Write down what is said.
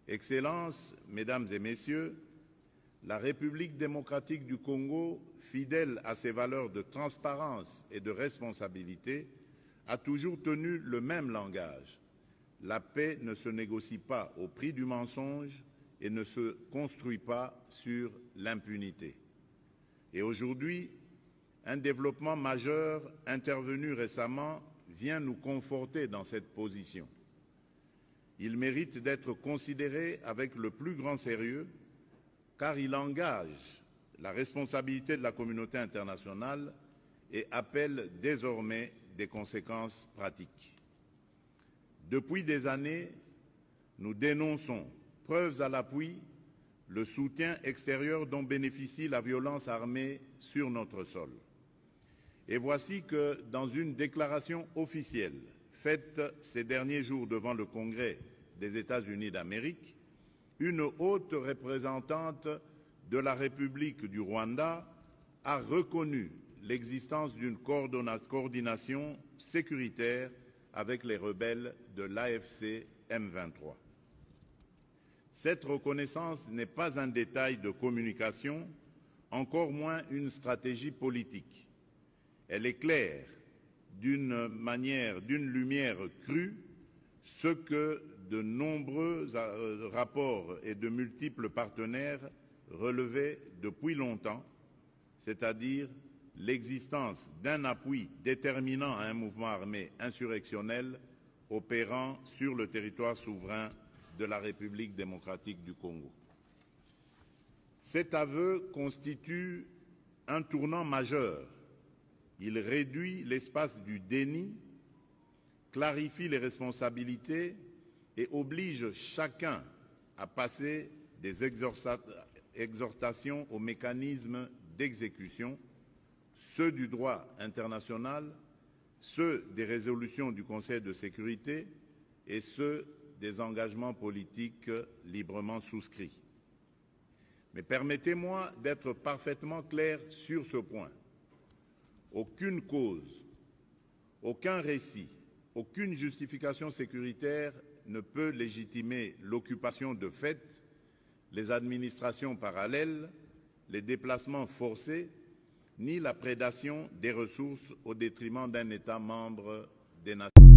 Excellences, Mesdames et Messieurs, la République démocratique du Congo, fidèle à ses valeurs de transparence et de responsabilité, a toujours tenu le même langage. La paix ne se négocie pas au prix du mensonge et ne se construit pas sur l'impunité. Et aujourd'hui, un développement majeur intervenu récemment vient nous conforter dans cette position. Il mérite d'être considéré avec le plus grand sérieux car il engage la responsabilité de la communauté internationale et appelle désormais des conséquences pratiques. Depuis des années, nous dénonçons, preuves à l'appui, le soutien extérieur dont bénéficie la violence armée sur notre sol. Et voici que, dans une déclaration officielle faite ces derniers jours devant le Congrès des États-Unis d'Amérique, une haute représentante de la République du Rwanda a reconnu l'existence d'une coordination sécuritaire avec les rebelles de l'AFC M23. Cette reconnaissance n'est pas un détail de communication, encore moins une stratégie politique. Elle éclaire d'une lumière crue ce que de nombreux rapports et de multiples partenaires relevaient depuis longtemps, c'est-à-dire l'existence d'un appui déterminant à un mouvement armé insurrectionnel opérant sur le territoire souverain de la République démocratique du Congo. Cet aveu constitue un tournant majeur. Il réduit l'espace du déni, clarifie les responsabilités et oblige chacun à passer des exhortations aux mécanismes d'exécution, ceux du droit international, ceux des résolutions du Conseil de sécurité et ceux des engagements politiques librement souscrits. Mais permettez-moi d'être parfaitement clair sur ce point. Aucune cause, aucun récit, aucune justification sécuritaire ne peut légitimer l'occupation de fait, les administrations parallèles, les déplacements forcés, ni la prédation des ressources au détriment d'un État membre des Nations Unies.